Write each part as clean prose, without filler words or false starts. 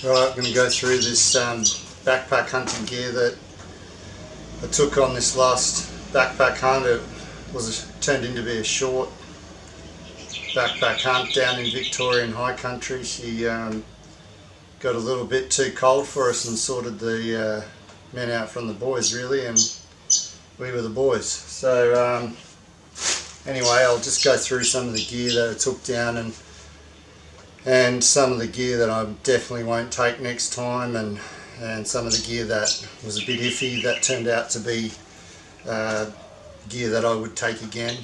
Right, I'm going to go through this backpack hunting gear that I took on this last backpack hunt. It turned into be a short backpack hunt down in Victorian high country. She got a little bit too cold for us and sorted the men out from the boys really, and we were the boys. So anyway, I'll just go through some of the gear that I took down and some of the gear that I definitely won't take next time, and some of the gear that was a bit iffy that turned out to be gear that I would take again.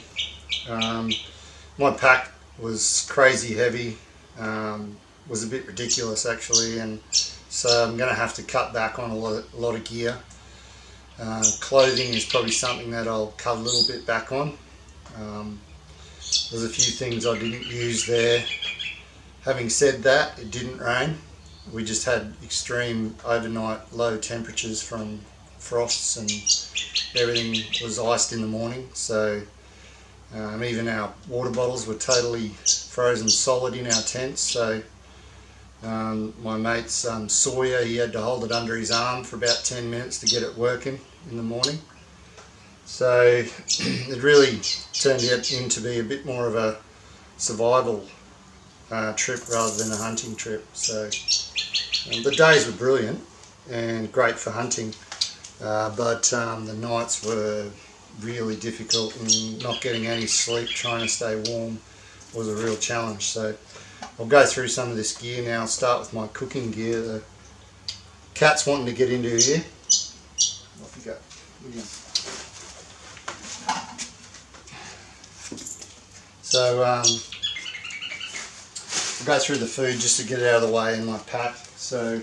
My pack was crazy heavy, was a bit ridiculous actually, and so I'm going to have to cut back on a lot of gear. Clothing is probably something that I'll cut a little bit back on. There's a few things I didn't use there. Having said that, it didn't rain. We just had extreme overnight low temperatures from frosts, and everything was iced in the morning. So even our water bottles were totally frozen solid in our tents. So my mate's Sawyer, he had to hold it under his arm for about 10 minutes to get it working in the morning. So it really turned out into be a bit more of a survival trip rather than a hunting trip. So the days were brilliant and great for hunting, but the nights were really difficult, and not getting any sleep, trying to stay warm was a real challenge. So I'll go through some of this gear now. I'll start with my cooking gear. The cat's wanting to get into here. Off you go. So I'll go through the food just to get it out of the way in my pack. So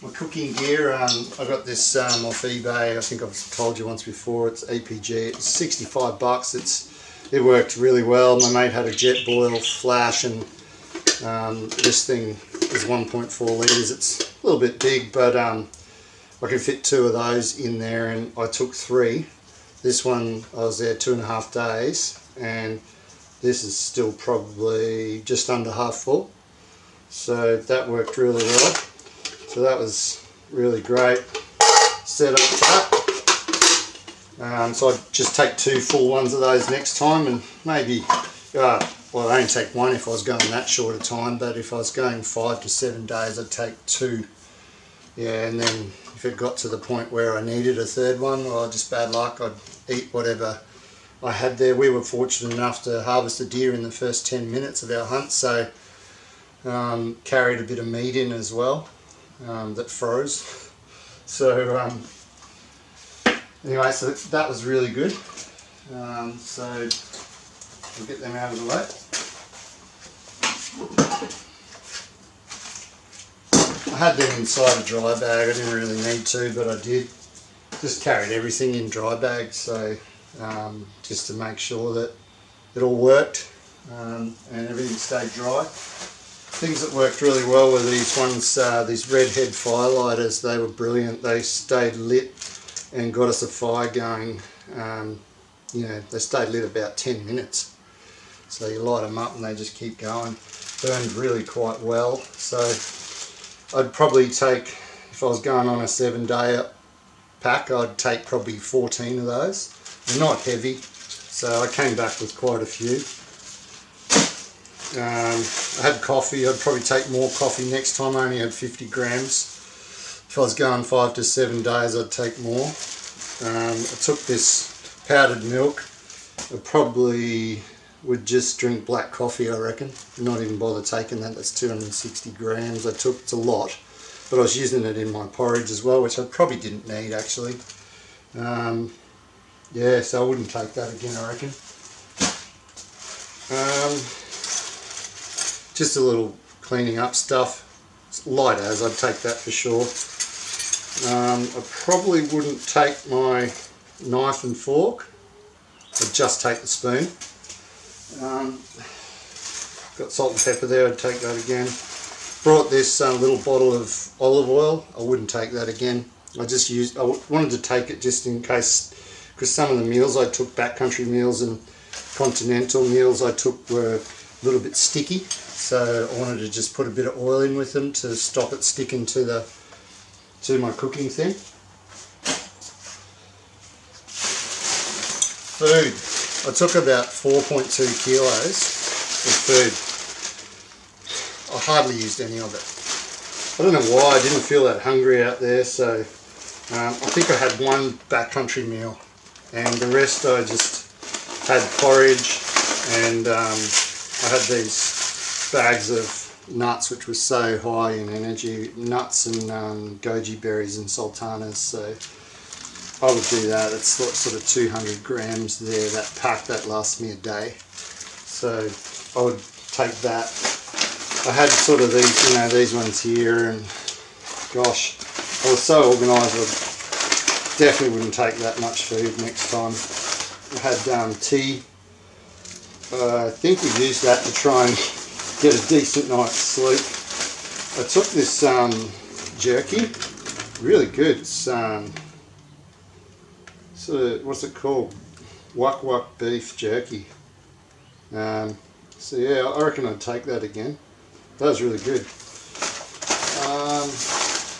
my cooking gear, I got this off eBay. I think I've told you once before. It's EPG. It's 65 bucks. It worked really well. My mate had a jet boil flash, and this thing is 1.4 litres. It's a little bit big, but I can fit 2 of those in there, and I took 3. This one I was there 2.5 days, and this is still probably just under half full. So that worked really well. So that was really great. Set up that. So I'd just take 2 full ones of those next time, and maybe, well, I'd only take 1 if I was going that short a time, but if I was going 5 to 7 days, I'd take 2. Yeah, and then if it got to the point where I needed a 3rd one, well, just bad luck, I'd eat whatever I had there. We were fortunate enough to harvest a deer in the first 10 minutes of our hunt, so carried a bit of meat in as well that froze. So anyway, so that was really good. So we'll get them out of the way. I had them inside a dry bag. I didn't really need to, but I did. Just carried everything in dry bags, so just to make sure that it all worked and everything stayed dry. Things that worked really well were these ones, these redhead firelighters. They were brilliant. They stayed lit and got us a fire going. You know, they stayed lit about 10 minutes. So you light them up and they just keep going. Burned really quite well. So I'd probably take, if I was going on a 7-day pack, I'd take probably 14 of those. They're not heavy, so I came back with quite a few. I had coffee. I'd probably take more coffee next time. I only had 50 grams. If I was going 5 to 7 days, I'd take more. I took this powdered milk. I probably would just drink black coffee, I reckon. Not even bother taking that. That's 260 grams I took. It's a lot. But I was using it in my porridge as well, which I probably didn't need actually. Yeah, so I wouldn't take that again, I reckon. Just a little cleaning up stuff. It's light as, I'd take that for sure. I probably wouldn't take my knife and fork. I'd just take the spoon. Got salt and pepper there, I'd take that again. Brought this little bottle of olive oil. I wouldn't take that again. I wanted to take it just in case, because some of the meals I took, backcountry meals and continental meals I took, were a little bit sticky. so I wanted to just put a bit of oil in with them to stop it sticking to my cooking thing. Food. I took about 4.2 kilos of food. I hardly used any of it. I don't know why, I didn't feel that hungry out there, so I think I had one backcountry meal, and the rest I just had porridge, and I had these bags of nuts which were so high in energy, nuts and goji berries and sultanas, so I would do that. It's sort of 200 grams there, that pack that lasts me a day, so I would take that. I had sort of these, you know, these ones here, and gosh, I was so organised, I definitely wouldn't take that much food next time. I had tea. I think we used that to try and get a decent night's sleep. I took this jerky, really good. It's sort of, what's it called? Wak wak beef jerky. So yeah, I reckon I'd take that again. That was really good.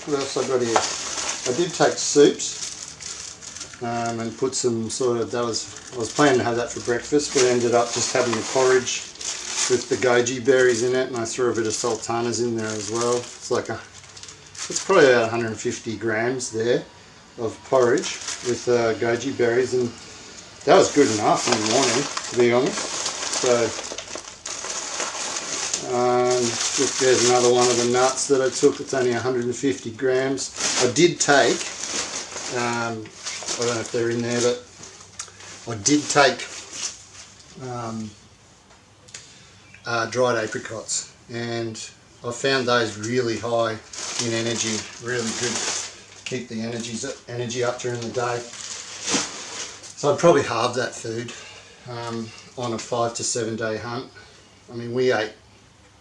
What else I got here? I did take soups and put some sort of, I was planning to have that for breakfast, but I ended up just having the porridge with the goji berries in it, and I threw a bit of sultanas in there as well. It's probably about 150 grams there of porridge with goji berries, and that was good enough in the morning, to be honest. So look, there's another one of the nuts that I took. It's only 150 grams. I did take, I don't know if they're in there, but I did take dried apricots, and I found those really high in energy, really good, keep the energy up during the day. So I'd probably halve that food on a 5 to 7 day hunt. I mean, we ate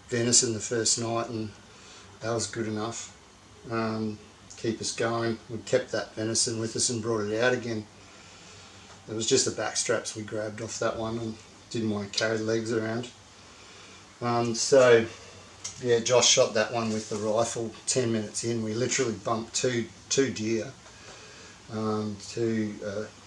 venison the first night, and that was good enough. Keep us going. We kept that venison with us and brought it out again. It was just the back straps we grabbed off that one, and didn't want to carry the legs around. So yeah, Josh shot that one with the rifle 10 minutes in. We literally bumped two deer, two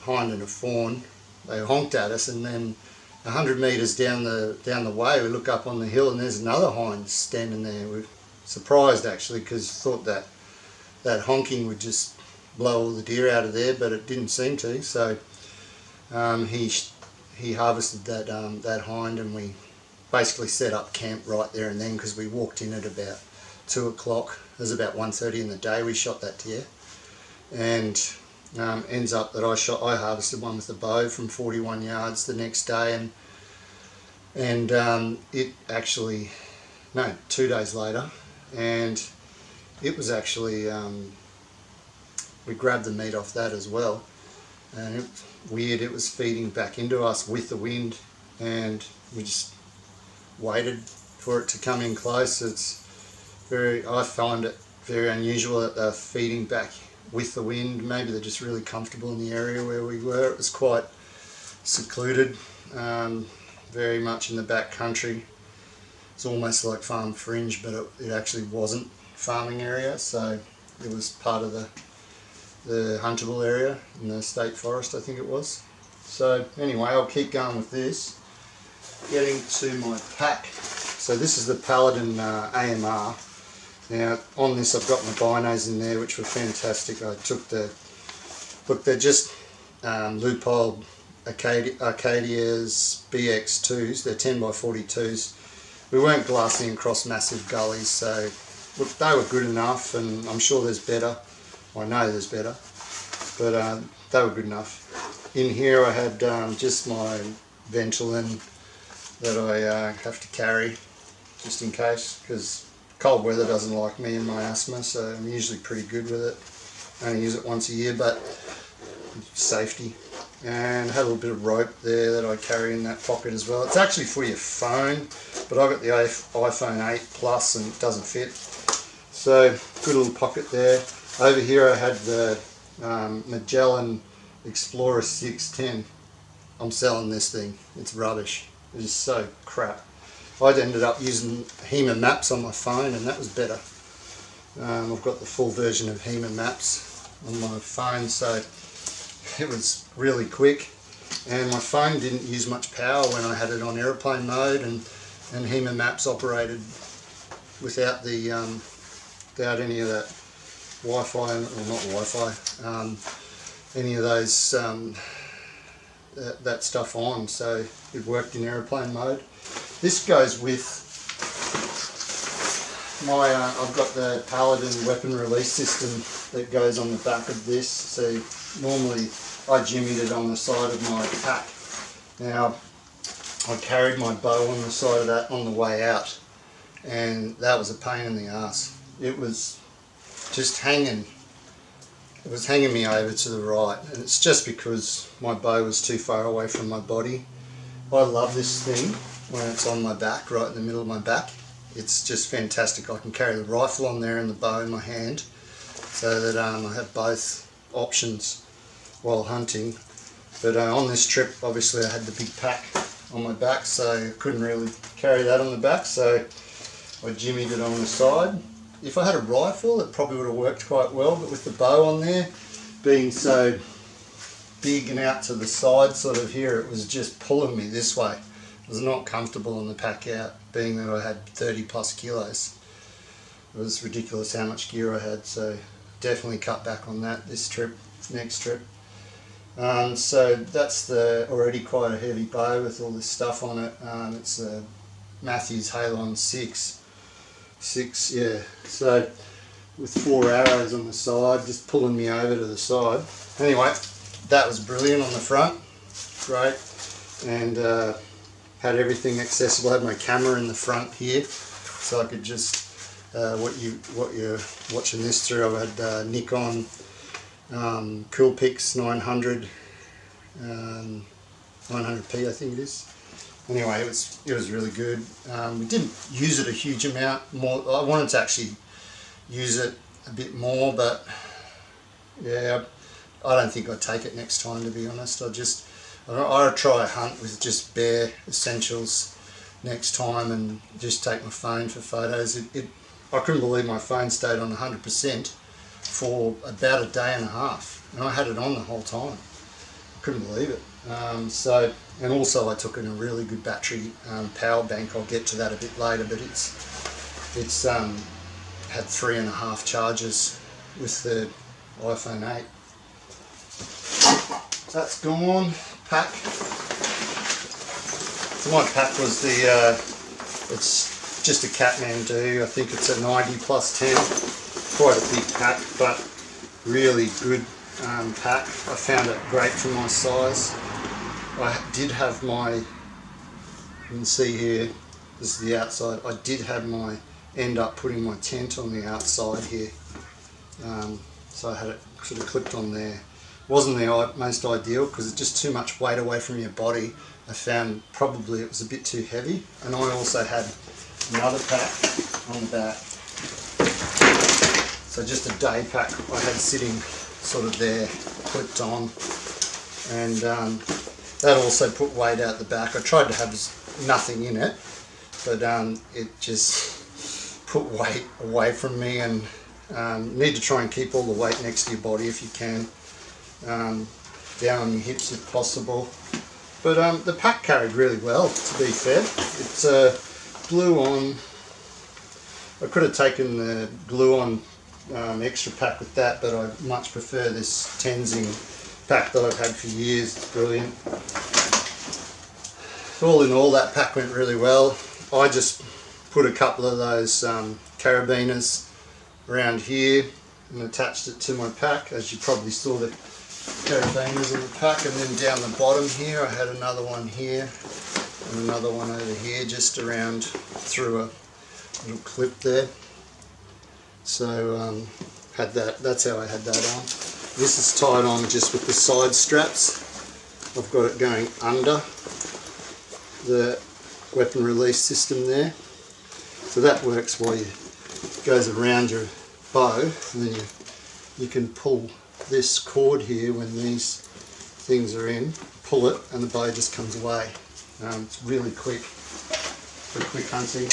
hind and a fawn. They honked at us, and then 100 metres down the way, we look up on the hill, and there's another hind standing there. We're surprised actually, because thought that honking would just blow all the deer out of there, but it didn't seem to. So he harvested that hind, and we basically set up camp right there and then, because we walked in at about 2 o'clock. It was about 1:30 in the day we shot that deer, and ends up that I harvested one with a bow from 41 yards the next day, and it actually, no, 2 days later, and it was actually, we grabbed the meat off that as well, and it was weird, it was feeding back into us with the wind, and we just waited for it to come in close. I find it very unusual that they're feeding back with the wind. Maybe they're just really comfortable in the area where we were. It was quite secluded, very much in the back country. It's almost like farm fringe, but it actually wasn't farming area, so it was part of the huntable area in the state forest, I think it was. So anyway, I'll keep going with this. Getting to my pack. So this is the Paladin AMR. Now on this I've got my binos in there, which were fantastic. I took they're just Leupold Arcadia's BX2s. They're 10x42s. We weren't glassing across massive gullies, so look, they were good enough, and I'm sure there's better. I know there's better, but they were good enough. In here I had just my Ventolin that I have to carry just in case, because cold weather doesn't like me and my asthma, so I'm usually pretty good with it. I only use it once a year, but safety. And I had a little bit of rope there that I carry in that pocket as well. It's actually for your phone, but I've got the iPhone 8 Plus and it doesn't fit. So good little pocket there. Over here I had the Magellan Explorer 610. I'm selling this thing. It's rubbish. It is so crap. I'd ended up using HEMA Maps on my phone, and that was better. I've got the full version of HEMA Maps on my phone, so it was really quick, and my phone didn't use much power when I had it on airplane mode, and HEMA Maps operated without the without any of that Wi-Fi, or not Wi-Fi, any of those that stuff on, so it worked in airplane mode. This goes with my, I've got the Paladin weapon release system that goes on the back of this. So normally I jimmied it on the side of my pack. Now I carried my bow on the side of that on the way out, and that was a pain in the ass. It was just hanging. It was hanging me over to the right, and it's just because my bow was too far away from my body. I love this thing when it's on my back, right in the middle of my back. It's just fantastic. I can carry the rifle on there and the bow in my hand, so that I have both options while hunting. But on this trip, obviously I had the big pack on my back, so I couldn't really carry that on the back, so I jimmied it on the side. If I had a rifle, it probably would have worked quite well, but with the bow on there being so big and out to the side sort of here, it was just pulling me this way. It was not comfortable on the pack out, being that I had 30 plus kilos. It was ridiculous how much gear I had, so definitely cut back on that this trip, next trip. So that's already quite a heavy bow with all this stuff on it. It's a Matthews Halon 6, yeah. So with 4 arrows on the side, just pulling me over to the side. Anyway, that was brilliant on the front, great, and had everything accessible. I had my camera in the front here, so I could just what you're watching this through. I had Nikon Coolpix 900 900p, I think it is. Anyway, it was really good. We didn't use it a huge amount more. I wanted to actually use it a bit more, but yeah, I don't think I'd take it next time, to be honest. I'll try a hunt with just bare essentials next time and just take my phone for photos. I couldn't believe my phone stayed on 100% for about a day and a half, and I had it on the whole time. I couldn't believe it. And also I took in a really good battery power bank. I'll get to that a bit later, but it's had 3.5 charges with the iPhone 8. That's gone. Pack. So my pack was it's just a Kathmandu. I think it's a 90 plus 10. Quite a big pack, but really good pack. I found it great for my size. I did have you can see here, this is the outside. I did end up putting my tent on the outside here. So I had it sort of clipped on there. Wasn't the most ideal because it's just too much weight away from your body. I found probably it was a bit too heavy, and I also had another pack on the back. So just a day pack I had sitting sort of there, clipped on, and that also put weight out the back. I tried to have nothing in it, but it just put weight away from me, and need to try and keep all the weight next to your body if you can. Down on your hips if possible. But the pack carried really well, to be fair. It's glue on. I could have taken the glue on extra pack with that, but I much prefer this Tenzing pack that I've had for years. It's brilliant. All in all, that pack went really well. I just put a couple of those carabiners around here and attached it to my pack, as you probably saw the carabiners in the pack, and then down the bottom here I had another one here and another one over here, just around through a little clip there. So that's how I had that on. This is tied on just with the side straps. I've got it going under the weapon release system there. So that works while it goes around your bow, and then you can pull this cord here when these things are in, pull it and the bow just comes away. It's really quick. for quick hunting.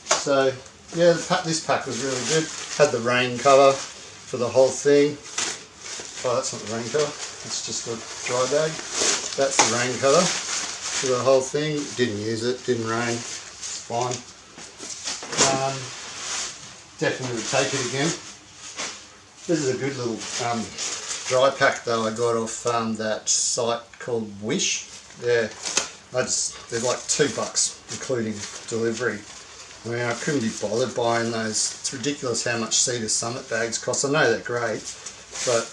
So yeah, this pack was really good. Had the rain cover for the whole thing. Oh, that's not the rain cover, it's just a dry bag. That's the rain cover for the whole thing. Didn't use it, didn't rain, it's fine. Definitely would take it again. This is a good little dry pack though I got off that site called Wish. Yeah, they're like $2 including delivery. I mean, I couldn't be bothered buying those. It's ridiculous how much Cedar Summit bags cost. I know they're great, but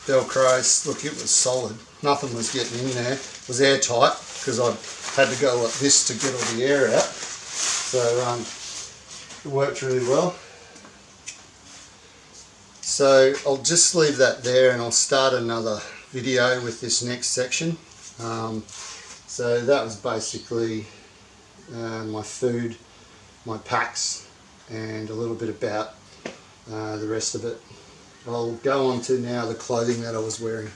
Velcro, look, it was solid. Nothing was getting in there. It was airtight because I had to go like this to get all the air out. So it worked really well. So I'll just leave that there and I'll start another video with this next section. So that was basically my food, my packs, and a little bit about the rest of it. I'll go on to now the clothing that I was wearing.